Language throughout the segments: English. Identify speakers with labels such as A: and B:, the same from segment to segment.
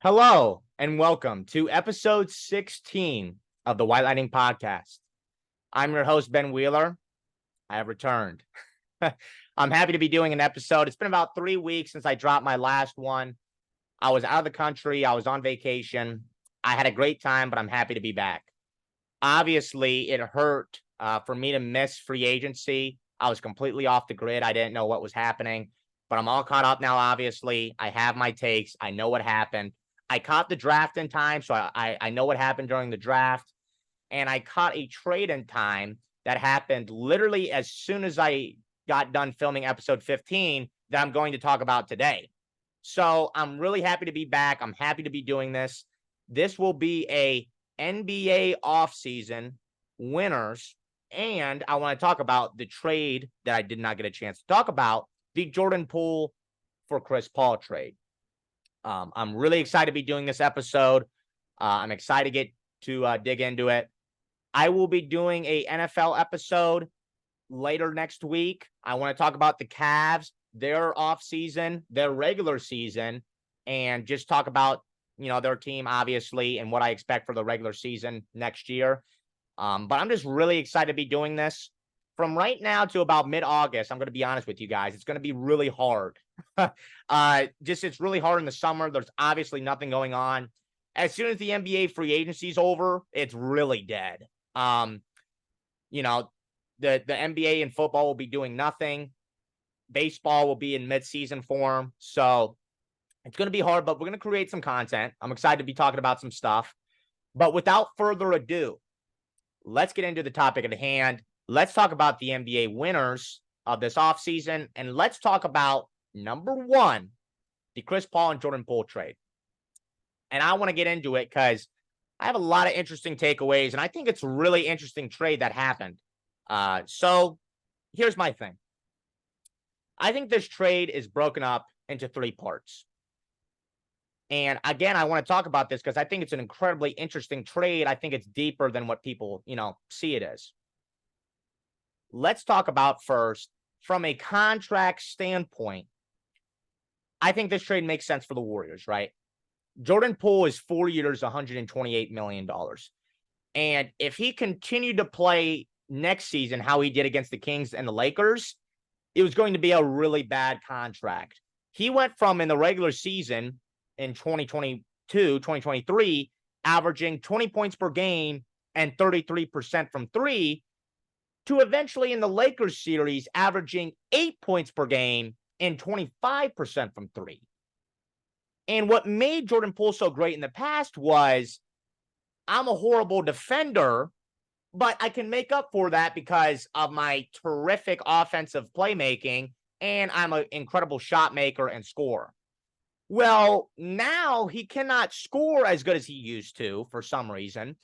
A: Hello and welcome to episode 16 of the White Lightning Podcast. I'm your host, Ben Wheeler. I have returned. I'm happy to be doing an episode. It's been about 3 weeks since I dropped my last one. I was out of the country. I was on vacation. I had a great time, but I'm happy to be back. Obviously, it hurt for me to miss free agency. I was completely off the grid. I didn't know what was happening, but I'm all caught up now, obviously. I have my takes. I know what happened. I caught the draft in time, so I know what happened during the draft. And I caught a trade in time that happened literally as soon as I got done filming episode 15 that I'm going to talk about today. So I'm really happy to be back. I'm happy to be doing this. This will be a NBA offseason winners. And I want to talk about the trade that I did not get a chance to talk about, the Jordan Poole for Chris Paul trade. I'm really excited to be doing this episode. I'm excited to get to dig into it. I will be doing a NFL episode later next week. I want to talk about the Cavs, their offseason, their regular season, and just talk about, their team, obviously, and what I expect for the regular season next year. But I'm just really excited to be doing this. From right now to about mid-August, I'm going to be honest with you guys, it's going to be really hard. It's really hard in the summer. There's obviously nothing going on. As soon as the NBA free agency is over, it's really dead. The NBA and football will be doing nothing. Baseball will be in mid-season form. So it's going to be hard, but we're going to create some content. I'm excited to be talking about some stuff. But without further ado, let's get into the topic at hand. Let's talk about the NBA winners of this offseason, and let's talk about number one, the Chris Paul and Jordan Poole trade. And I want to get into it because I have a lot of interesting takeaways, and I think it's a really interesting trade that happened. So here's my thing. I think this trade is broken up into 3 parts. And again, I want to talk about this because I think it's an incredibly interesting trade. I think it's deeper than what people, see it as. Let's talk about first, from a contract standpoint, I think this trade makes sense for the Warriors, right? Jordan Poole is 4 years, $128 million. And if he continued to play next season how he did against the Kings and the Lakers, it was going to be a really bad contract. He went from, in the regular season in 2022, 2023, averaging 20 points per game and 33% from three, to eventually in the Lakers series averaging 8 points per game and 25% from three. And what made Jordan Poole so great in the past was, I'm a horrible defender, but I can make up for that because of my terrific offensive playmaking, and I'm an incredible shot maker and scorer. Well, now he cannot score as good as he used to for some reason,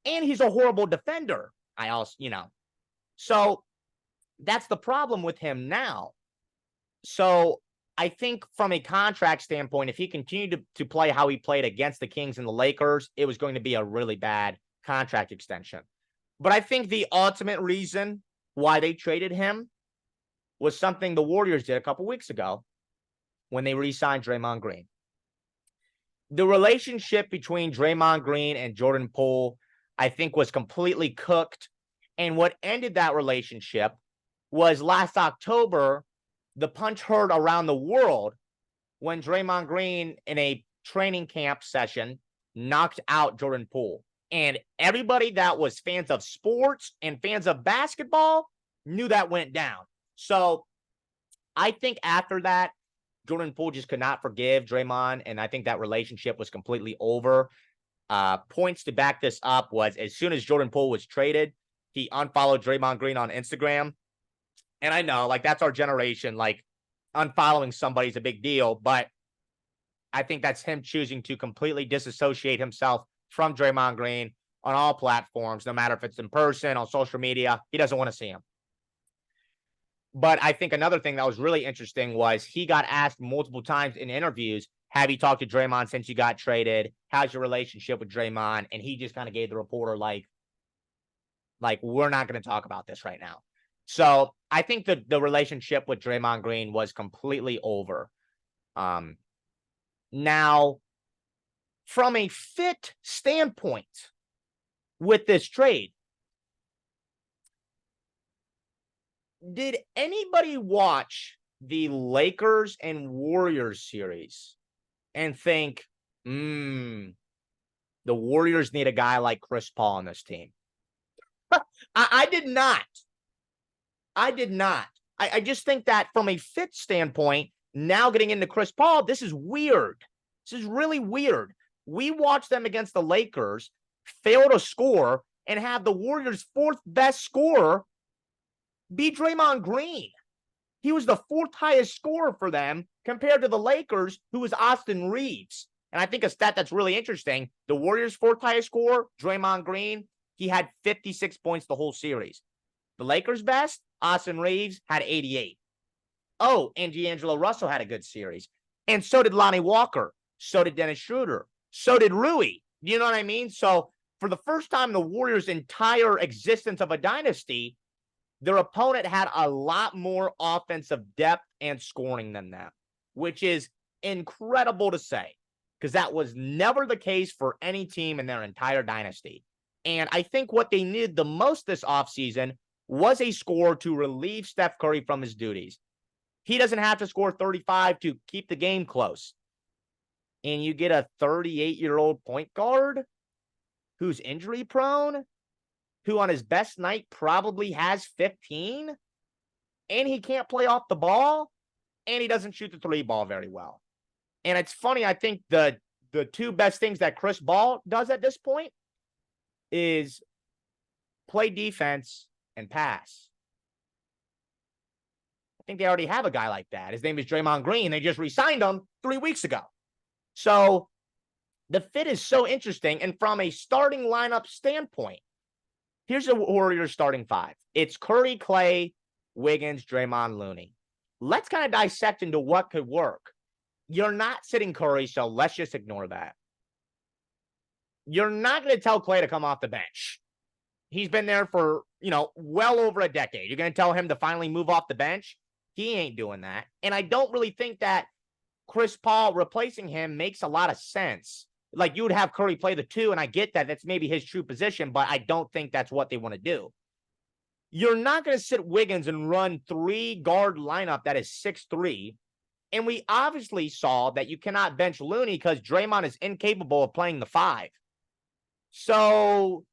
A: and he's a horrible defender. So that's the problem with him now. So I think from a contract standpoint, if he continued to play how he played against the Kings and the Lakers, it was going to be a really bad contract extension. But I think the ultimate reason why they traded him was something the Warriors did a couple weeks ago when they re-signed Draymond Green. The relationship between Draymond Green and Jordan Poole, I think, was completely cooked. And what ended that relationship was last October, the punch heard around the world when Draymond Green, in a training camp session, knocked out Jordan Poole. And everybody that was fans of sports and fans of basketball knew that went down. So I think after that, Jordan Poole just could not forgive Draymond, and I think that relationship was completely over. Points to back this up was, as soon as Jordan Poole was traded, he unfollowed Draymond Green on Instagram. And I know, that's our generation. Unfollowing somebody is a big deal, but I think that's him choosing to completely disassociate himself from Draymond Green on all platforms, no matter if it's in person, on social media. He doesn't want to see him. But I think another thing that was really interesting was he got asked multiple times in interviews, have you talked to Draymond since you got traded? How's your relationship with Draymond? And he just kind of gave the reporter, we're not going to talk about this right now. So I think the relationship with Draymond Green was completely over. Now, from a fit standpoint with this trade, did anybody watch the Lakers and Warriors series and think, the Warriors need a guy like Chris Paul on this team? I did not. I did not. I just think that from a fit standpoint, now getting into Chris Paul, this is weird. This is really weird. We watched them against the Lakers fail to score and have the Warriors' fourth best scorer be Draymond Green. He was the fourth highest scorer for them compared to the Lakers, who was Austin Reeves. And I think a stat that's really interesting, the Warriors' fourth highest scorer, Draymond Green, he had 56 points the whole series. The Lakers' best, Austin Reeves, had 88. Oh, and D'Angelo Russell had a good series. And so did Lonnie Walker. So did Dennis Schroeder. So did Rui. You know what I mean? So for the first time in the Warriors' entire existence of a dynasty, their opponent had a lot more offensive depth and scoring than them, which is incredible to say, because that was never the case for any team in their entire dynasty. And I think what they needed the most this offseason was a scorer to relieve Steph Curry from his duties. He doesn't have to score 35 to keep the game close. And you get a 38-year-old point guard who's injury prone, who on his best night probably has 15, and he can't play off the ball, and he doesn't shoot the three ball very well. And it's funny, I think the two best things that Chris Paul does at this point is play defense and pass. I think they already have a guy like that. His name is Draymond Green. They just re-signed him 3 weeks ago. So the fit is so interesting. And from a starting lineup standpoint, here's the Warriors starting five. It's Curry, Clay, Wiggins, Draymond, Looney. Let's kind of dissect into what could work. You're not sitting Curry, so let's just ignore that. You're not going to tell Clay to come off the bench. He's been there for, well over a decade. You're going to tell him to finally move off the bench? He ain't doing that. And I don't really think that Chris Paul replacing him makes a lot of sense. Like, you would have Curry play the two, and I get that. That's maybe his true position, but I don't think that's what they want to do. You're not going to sit Wiggins and run 3-guard lineup that is 6'3". And we obviously saw that you cannot bench Looney because Draymond is incapable of playing the 5. So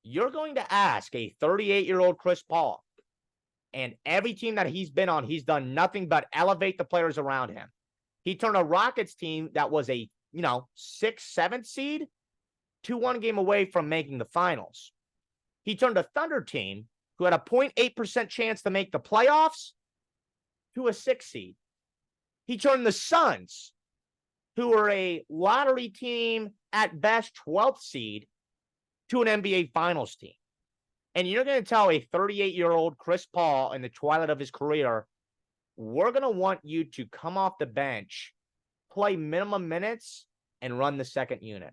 A: you're going to ask a 38-year-old Chris Paul, and every team that he's been on, he's done nothing but elevate the players around him. He turned a Rockets team that was a 6th, 7th seed to 1 game away from making the finals. He turned a Thunder team who had a 0.8% chance to make the playoffs to a 6th seed. He turned the Suns, who were a lottery team at best 12th seed, to an NBA Finals team. And you're going to tell a 38-year-old Chris Paul in the twilight of his career, we're going to want you to come off the bench, play minimum minutes, and run the second unit.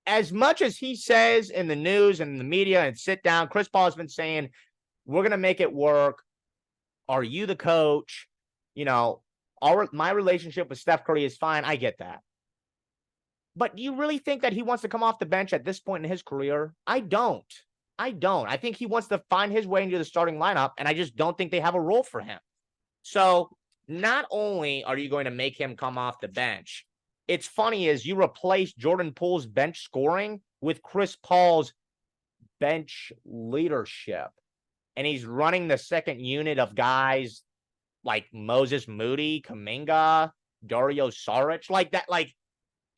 A: As much as he says in the news and the media and sit down, Chris Paul has been saying, we're going to make it work. Are you the coach? My relationship with Steph Curry is fine. I get that. But do you really think that he wants to come off the bench at this point in his career? I don't. I think he wants to find his way into the starting lineup, and I just don't think they have a role for him. So not only are you going to make him come off the bench, it's funny is you replace Jordan Poole's bench scoring with Chris Paul's bench leadership. And he's running the second unit of guys like Moses Moody, Kuminga, Dario Saric, like that. Like,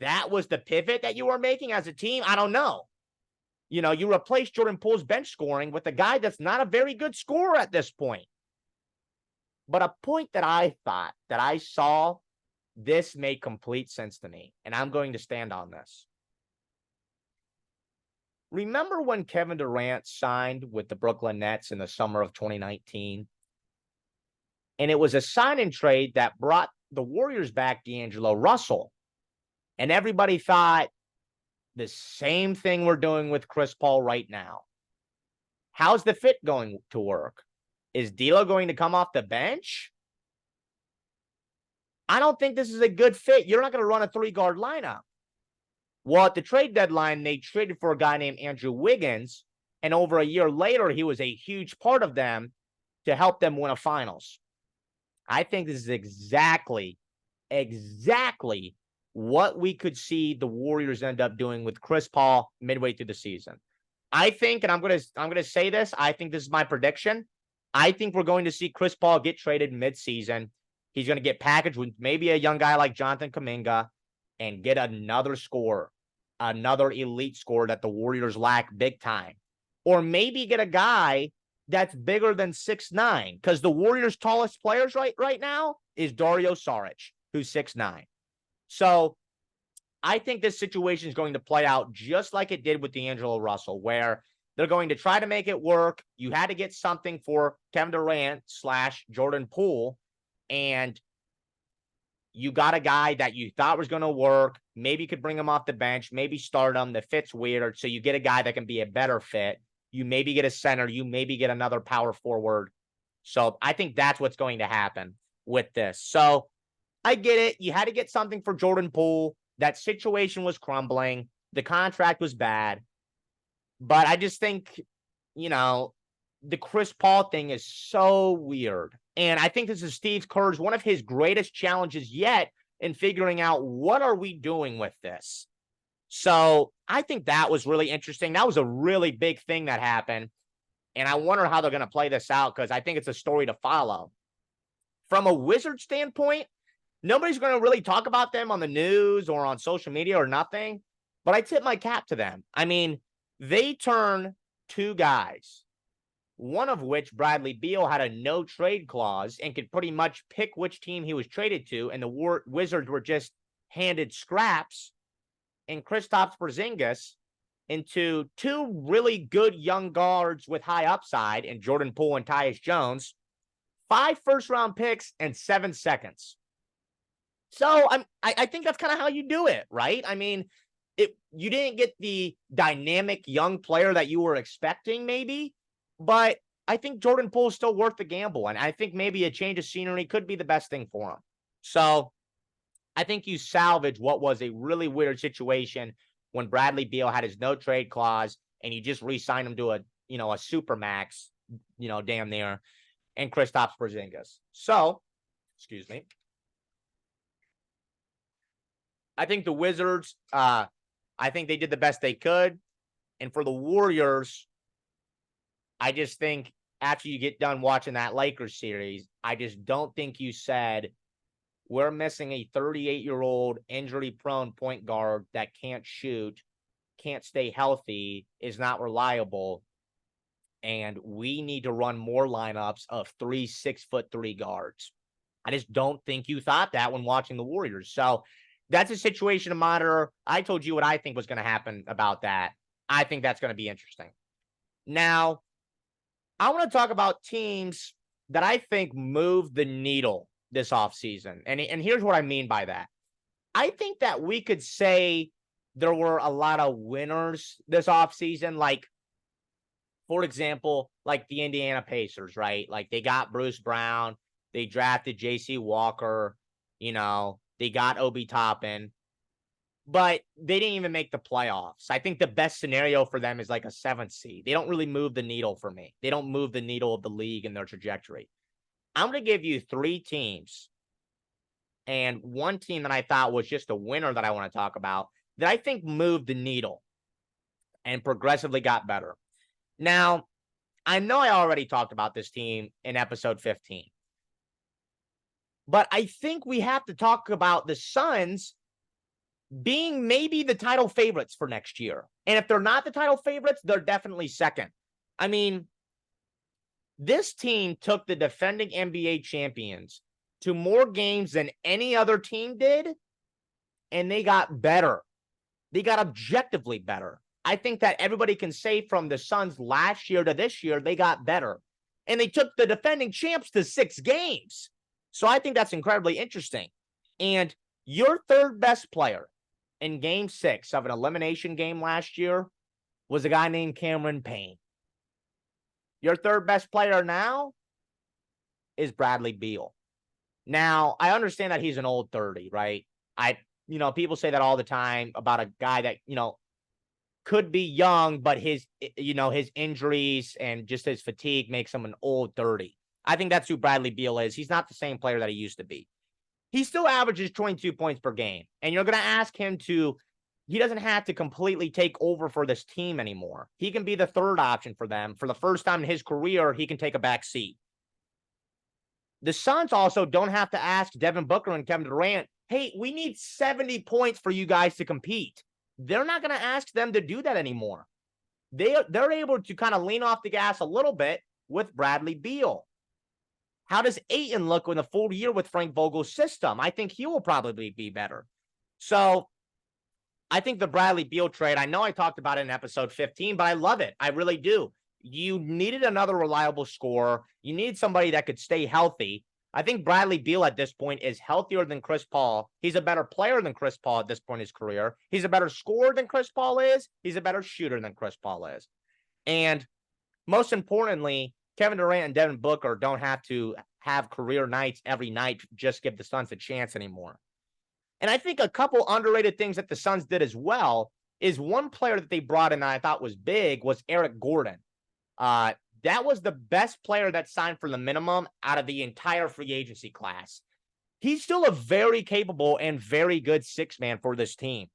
A: that was the pivot that you were making as a team? I don't know. You replace Jordan Poole's bench scoring with a guy that's not a very good scorer at this point. But a point that I thought that I saw, this made complete sense to me, and I'm going to stand on this. Remember when Kevin Durant signed with the Brooklyn Nets in the summer of 2019? And it was a sign and trade that brought the Warriors back D'Angelo Russell. And everybody thought the same thing we're doing with Chris Paul right now. How's the fit going to work? Is D'Lo going to come off the bench? I don't think this is a good fit. You're not going to run a 3-guard lineup. Well, at the trade deadline, they traded for a guy named Andrew Wiggins, and over a year later, he was a huge part of them to help them win a finals. I think this is exactly what we could see the Warriors end up doing with Chris Paul midway through the season. I think, and I'm gonna say this, I think this is my prediction. I think we're going to see Chris Paul get traded mid-season. He's going to get packaged with maybe a young guy like Jonathan Kuminga and get another scorer, another elite scorer that the Warriors lack big time. Or maybe get a guy that's bigger than 6'9", because the Warriors' tallest players right now is Dario Saric, who's 6'9". So I think this situation is going to play out just like it did with D'Angelo Russell, where they're going to try to make it work. You had to get something for Kevin Durant / Jordan Poole, and you got a guy that you thought was going to work. Maybe you could bring him off the bench, maybe start him. The fit's weird, so you get a guy that can be a better fit. You maybe get a center. You maybe get another power forward. So I think that's what's going to happen with this. So I get it. You had to get something for Jordan Poole. That situation was crumbling. The contract was bad. But I just think, the Chris Paul thing is so weird. And I think this is Steve Kerr's one of his greatest challenges yet in figuring out what are we doing with this. So I think that was really interesting. That was a really big thing that happened. And I wonder how they're going to play this out because I think it's a story to follow. From a Wizard standpoint, nobody's going to really talk about them on the news or on social media or nothing. But I tip my cap to them. I mean, they turn 2 guys, one of which, Bradley Beal, had a no-trade clause and could pretty much pick which team he was traded to, and the Wizards were just handed scraps, and Kristaps Porzingis into 2 really good young guards with high upside in Jordan Poole and Tyus Jones, 5 first-round picks, and 7 seconds. So I think that's kind of how you do it, right? I mean, you didn't get the dynamic young player that you were expecting, maybe, but I think Jordan Poole is still worth the gamble, and I think maybe a change of scenery could be the best thing for him. So I think you salvage what was a really weird situation when Bradley Beal had his no trade clause, and you just re-signed him to a super max, damn near, and Kristaps Porzingis. So, excuse me. I think the Wizards, I think they did the best they could. And for the Warriors, I just think after you get done watching that Lakers series, I just don't think you said, we're missing a 38-year-old injury-prone point guard that can't shoot, can't stay healthy, is not reliable, and we need to run more lineups of 3 6'3" guards. I just don't think you thought that when watching the Warriors. So that's a situation to monitor. I told you what I think was going to happen about that. I think that's going to be interesting. Now, I want to talk about teams that I think moved the needle this offseason. And here's what I mean by that. I think that we could say there were a lot of winners this offseason. Like, for example, like the Indiana Pacers, right? Like they got Bruce Brown. They drafted J.C. Walker. They got Obi Toppin, but they didn't even make the playoffs. I think the best scenario for them is like a 7th seed. They don't really move the needle for me. They don't move the needle of the league and their trajectory. I'm going to give you 3 teams and one team that I thought was just a winner that I want to talk about that I think moved the needle and progressively got better. Now, I know I already talked about this team in episode 15. But I think we have to talk about the Suns being maybe the title favorites for next year. And if they're not the title favorites, they're definitely second. I mean, this team took the defending NBA champions to more games than any other team did, and they got better. They got objectively better. I think that everybody can say from the Suns last year to this year, they got better. And they took the defending champs to 6 games. So I think that's incredibly interesting. And your 3rd best player in game 6 of an elimination game last year was a guy named Cameron Payne. Your 3rd best player now is Bradley Beal. Now, I understand that he's an old 30, right? People say that all the time about a guy that, could be young, but his injuries and just his fatigue makes him an old 30. I think that's who Bradley Beal is. He's not the same player that he used to be. He still averages 22 points per game. And you're going to ask him he doesn't have to completely take over for this team anymore. He can be the third option for them. For the first time in his career, he can take a back seat. The Suns also don't have to ask Devin Booker and Kevin Durant, hey, we need 70 points for you guys to compete. They're not going to ask them to do that anymore. They're able to kind of lean off the gas a little bit with Bradley Beal. How does Ayton look in a full year with Frank Vogel's system? I think he will probably be better. So I think the Bradley Beal trade, I know I talked about it in episode 15, but I love it. I really do. You needed another reliable scorer. You need somebody that could stay healthy. I think Bradley Beal at this point is healthier than Chris Paul. He's a better player than Chris Paul at this point in his career. He's a better scorer than Chris Paul is. He's a better shooter than Chris Paul is. And most importantly, Kevin Durant and Devin Booker don't have to have career nights every night to just give the Suns a chance anymore. And I think a couple underrated things that the Suns did as well is one player that they brought in that I thought was big was Eric Gordon. That was the best player that signed for the minimum out of the entire free agency class. He's still a very capable and very good six-man for this team.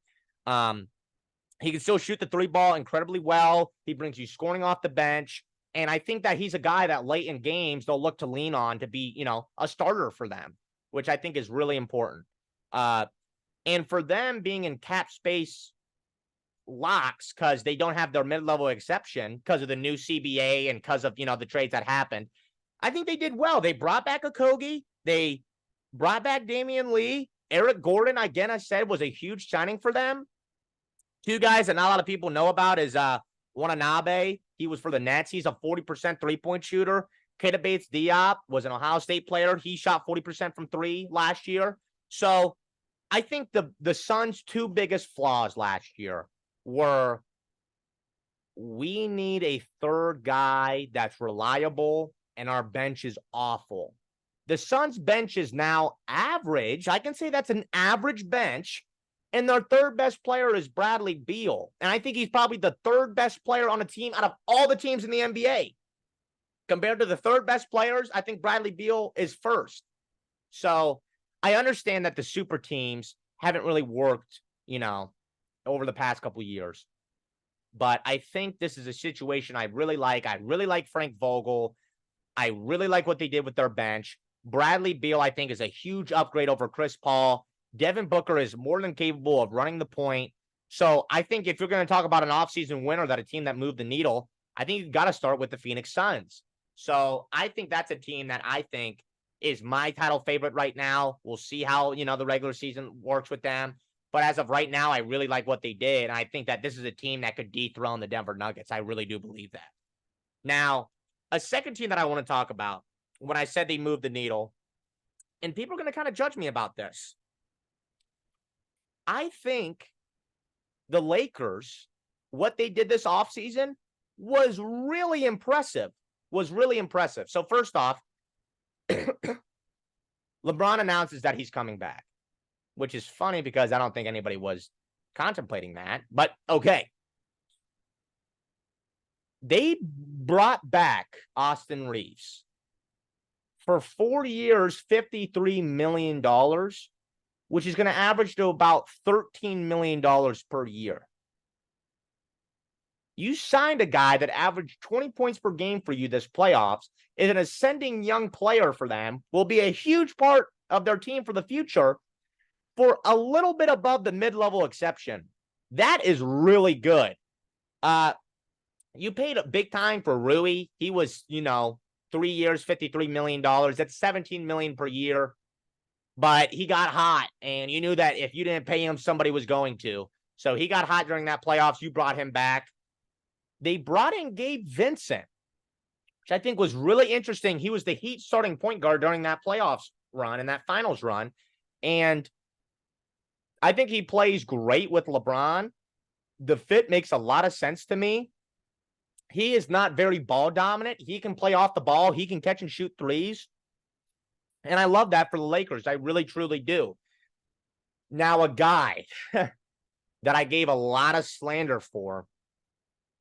A: He can still shoot the three ball incredibly well. He brings you scoring off the bench. And I think that he's a guy that late in games they'll look to lean on to be, a starter for them, which I think is really important. And for them being in cap space locks because they don't have their mid-level exception because of the new CBA and because of, the trades that happened, I think they did well. They brought back Okogie. They brought back Damian Lee. Eric Gordon, again, I said, was a huge signing for them. Two guys that not a lot of people know about is Watanabe. He was for the Nets. He's a 40% three-point shooter. Keita Bates-Diop was an Ohio State player. He shot 40% from three last year. So I think the Suns' two biggest flaws last year were we need a third guy that's reliable, and our bench is awful. The Suns' bench is now average. I can say that's an average bench. And their third best player is Bradley Beal. And I think he's probably the third best player on a team out of all the teams in the NBA. Compared to the third best players, I think Bradley Beal is first. So I understand that the super teams haven't really worked, over the past couple of years. But I think this is a situation I really like. I really like Frank Vogel. I really like what they did with their bench. Bradley Beal, I think, is a huge upgrade over Chris Paul. Devin Booker is more than capable of running the point. So I think if you're going to talk about an offseason winner, that a team that moved the needle, I think you've got to start with the Phoenix Suns. So I think that's a team that I think is my title favorite right now. We'll see how, the regular season works with them. But as of right now, I really like what they did. And I think that this is a team that could dethrone the Denver Nuggets. I really do believe that. Now, a second team that I want to talk about, when I said they moved the needle, and people are going to kind of judge me about this. I think the Lakers, what they did this offseason was really impressive. So first off, LeBron announces that he's coming back, which is funny because I don't think anybody was contemplating that. But okay. They brought back Austin Reeves for 4 years, $53 million, which is going to average to about $13 million per year. You signed a guy that averaged 20 points per game for you this playoffs, is an ascending young player for them, will be a huge part of their team for the future for a little bit above the mid-level exception. That is really good. You paid a big time for Rui. He was, 3 years, $53 million. That's $17 million per year. But he got hot, and you knew that if you didn't pay him, somebody was going to. So he got hot during that playoffs. You brought him back. They brought in Gabe Vincent, which I think was really interesting. He was the Heat starting point guard during that playoffs run and that finals run. And I think he plays great with LeBron. The fit makes a lot of sense to me. He is not very ball dominant. He can play off the ball. He can catch and shoot threes. And I love that for the Lakers. I really, truly do. Now, a guy that I gave a lot of slander for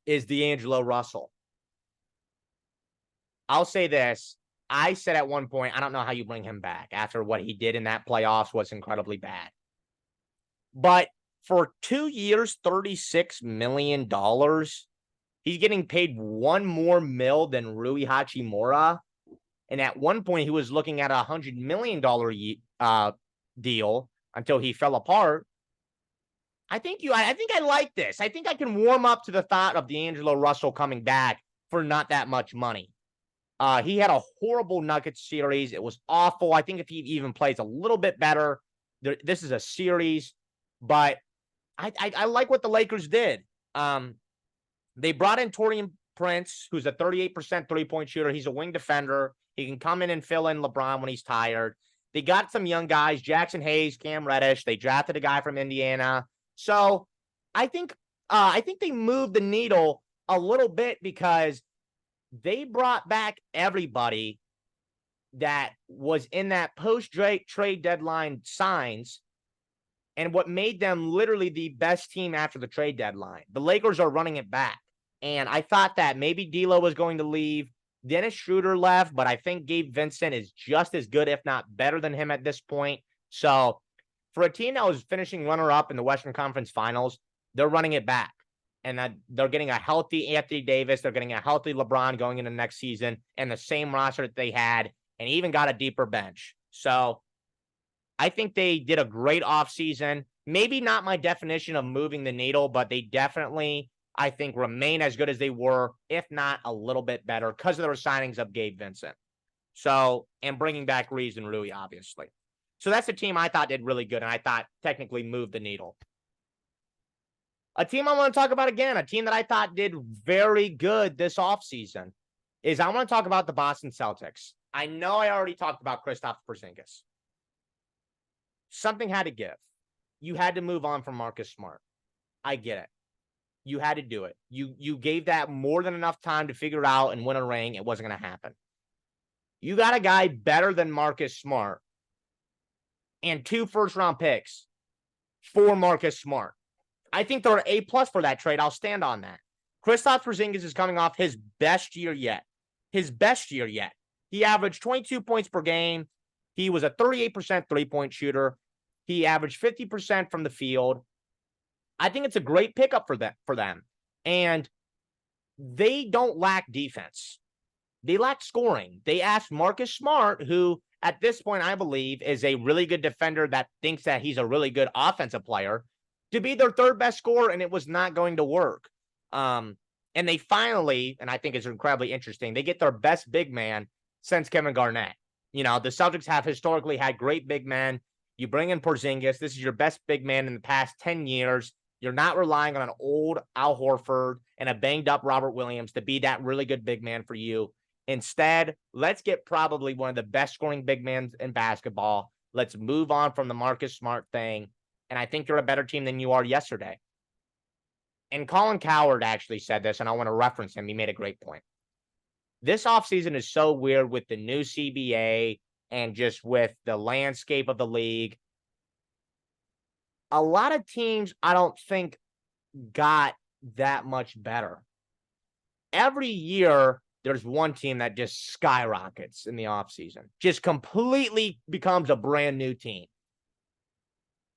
A: is D'Angelo Russell. I'll say this. I said at one point, I don't know how you bring him back after what he did in that playoffs was incredibly bad. But for 2 years, $36 million, he's getting paid one more mil than Rui Hachimura. And at one point, he was looking at a $100 million deal until he fell apart. I think I like this. I think I can warm up to the thought of D'Angelo Russell coming back for not that much money. He had a horrible Nuggets series. It was awful. I think if he even plays a little bit better, this is a series. But I like what the Lakers did. They brought in Taurean Prince, who's a 38% three-point shooter. He's a wing defender. He can come in and fill in LeBron when he's tired. They got some young guys, Jackson Hayes, Cam Reddish. They drafted a guy from Indiana. So I think they moved the needle a little bit because they brought back everybody that was in that post-trade deadline signs and what made them literally the best team after the trade deadline. The Lakers are running it back. And I thought that maybe D'Lo was going to leave. Dennis Schroeder left, but I think Gabe Vincent is just as good, if not better than him at this point. So for a team that was finishing runner-up in the Western Conference Finals, they're running it back. And they're getting a healthy Anthony Davis. They're getting a healthy LeBron going into next season and the same roster that they had, and even got a deeper bench. So I think they did a great offseason. Maybe not my definition of moving the needle, but they definitely, I think, remain as good as they were, if not a little bit better, because of their signings of Gabe Vincent. So, and bringing back Reeves and Rui, obviously. So that's a team I thought did really good, and I thought technically moved the needle. A team I want to talk about again, a team that I thought did very good this offseason, is I want to talk about the Boston Celtics. I know I already talked about Kristaps Porzingis. Something had to give. You had to move on from Marcus Smart. I get it. You had to do it. You gave that more than enough time to figure out and win a ring. It wasn't going to happen. You got a guy better than Marcus Smart and 2 first-round picks for Marcus Smart. I think they're A+ for that trade. I'll stand on that. Kristaps Porzingis is coming off his best year yet. His best year yet. He averaged 22 points per game. He was a 38% three-point shooter. He averaged 50% from the field. I think it's a great pickup for them. And they don't lack defense. They lack scoring. They asked Marcus Smart, who at this point I believe is a really good defender that thinks that he's a really good offensive player, to be their third best scorer, and it was not going to work. And they finally, and I think it's incredibly interesting, they get their best big man since Kevin Garnett. You know, the Celtics have historically had great big men. You bring in Porzingis. This is your best big man in the past 10 years. You're not relying on an old Al Horford and a banged-up Robert Williams to be that really good big man for you. Instead, let's get probably one of the best scoring big men in basketball. Let's move on from the Marcus Smart thing. And I think you're a better team than you are yesterday. And Colin Cowherd actually said this, and I want to reference him. He made a great point. This offseason is so weird with the new CBA and just with the landscape of the league. A lot of teams, I don't think, got that much better. Every year, there's one team that just skyrockets in the offseason, just completely becomes a brand new team.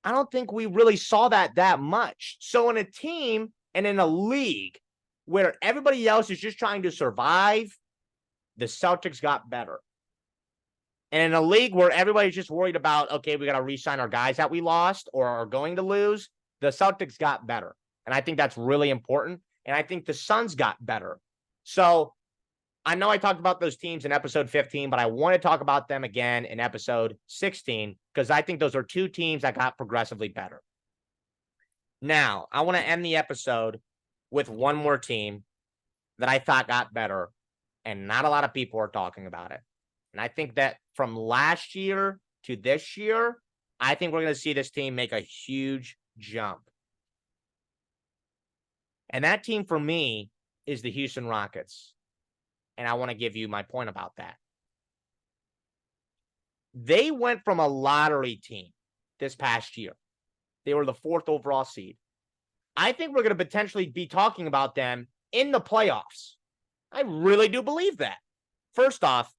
A: I don't think we really saw that much. So in a team and in a league where everybody else is just trying to survive, the Celtics got better. And in a league where everybody's just worried about, okay, we got to re-sign our guys that we lost or are going to lose, the Celtics got better. And I think that's really important. And I think the Suns got better. So I know I talked about those teams in episode 15, but I want to talk about them again in episode 16 because I think those are two teams that got progressively better. Now, I want to end the episode with one more team that I thought got better, and not a lot of people are talking about it. And I think that from last year to this year, I think we're going to see this team make a huge jump. And that team for me is the Houston Rockets. And I want to give you my point about that. They went from a lottery team this past year. They were the 4th overall seed. I think we're going to potentially be talking about them in the playoffs. I really do believe that. First off,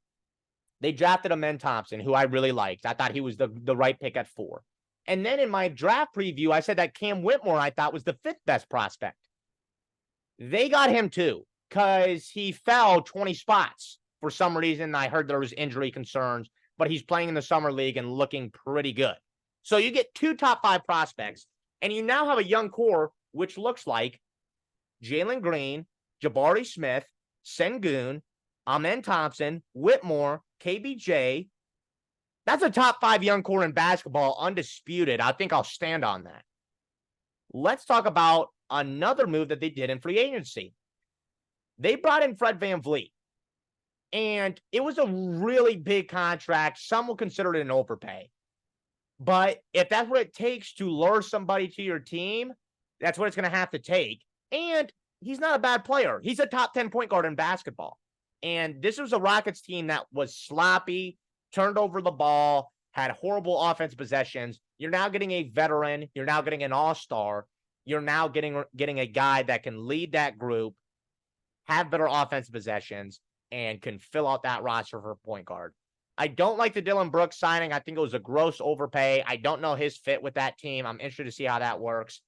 A: they drafted Amen Thompson, who I really liked. I thought he was the right pick at 4. And then in my draft preview, I said that Cam Whitmore I thought was the 5th best prospect. They got him too because he fell 20 spots for some reason. I heard there was injury concerns, but he's playing in the summer league and looking pretty good. So you get 2 top 5 prospects, and you now have a young core, which looks like Jalen Green, Jabari Smith, Sengun, Amen Thompson, Whitmore, KBJ. That's a top 5 young core in basketball, undisputed. I think I'll stand on that. Let's talk about another move that they did in free agency. They brought in Fred VanVleet, and it was a really big contract. Some will consider it an overpay. But if that's what it takes to lure somebody to your team, that's what it's going to have to take. And he's not a bad player. He's a top 10 point guard in basketball. And this was a Rockets team that was sloppy, turned over the ball, had horrible offensive possessions. You're now getting a veteran. You're now getting an all-star. You're now getting a guy that can lead that group, have better offensive possessions, and can fill out that roster for a point guard. I don't like the Dylan Brooks signing. I think it was a gross overpay. I don't know his fit with that team. I'm interested to see how that works.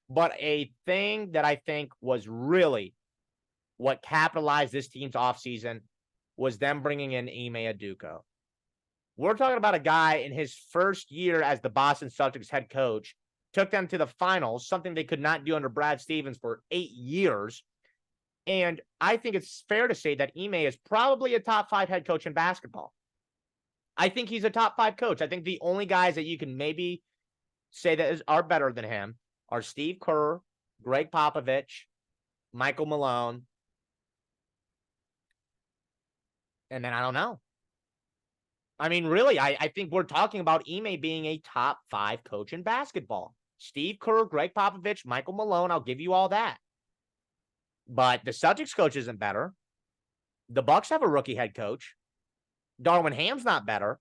A: But a thing that I think was really what capitalized this team's offseason was them bringing in Ime Udoka. We're talking about a guy in his first year as the Boston Celtics head coach, took them to the finals, something they could not do under Brad Stevens for 8 years. And I think it's fair to say that Ime is probably a top 5 head coach in basketball. I think he's a top 5 coach. I think the only guys that you can maybe say that are better than him are Steve Kerr, Greg Popovich, Michael Malone, and then I don't know. I mean, really, I think we're talking about Ime being a top 5 coach in basketball. Steve Kerr, Greg Popovich, Michael Malone, I'll give you all that. But the Celtics coach isn't better. The Bucks have a rookie head coach. Darwin Ham's not better.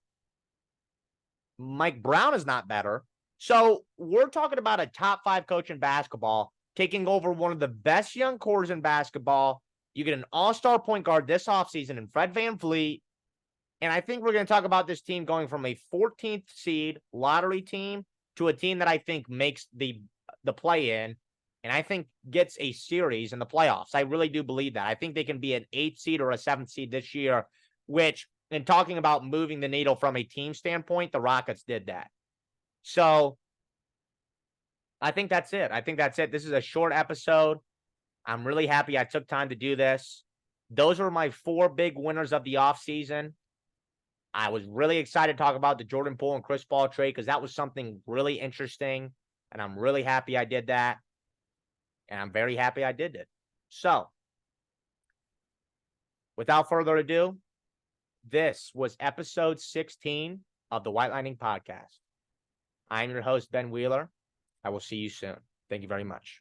A: Mike Brown is not better. So we're talking about a top 5 coach in basketball taking over one of the best young cores in basketball. You get an all-star point guard this offseason in Fred VanVleet. And I think we're going to talk about this team going from a 14th seed lottery team to a team that I think makes the play-in and I think gets a series in the playoffs. I really do believe that. I think they can be an 8th seed or a 7th seed this year, which, in talking about moving the needle from a team standpoint, the Rockets did that. So I think that's it. This is a short episode. I'm really happy I took time to do this. Those were my 4 big winners of the offseason. I was really excited to talk about the Jordan Poole and Chris Paul trade because that was something really interesting, and I'm really happy I did that, and I'm very happy I did it. So, without further ado, this was episode 16 of the White Lightning Podcast. I'm your host, Ben Wheeler. I will see you soon. Thank you very much.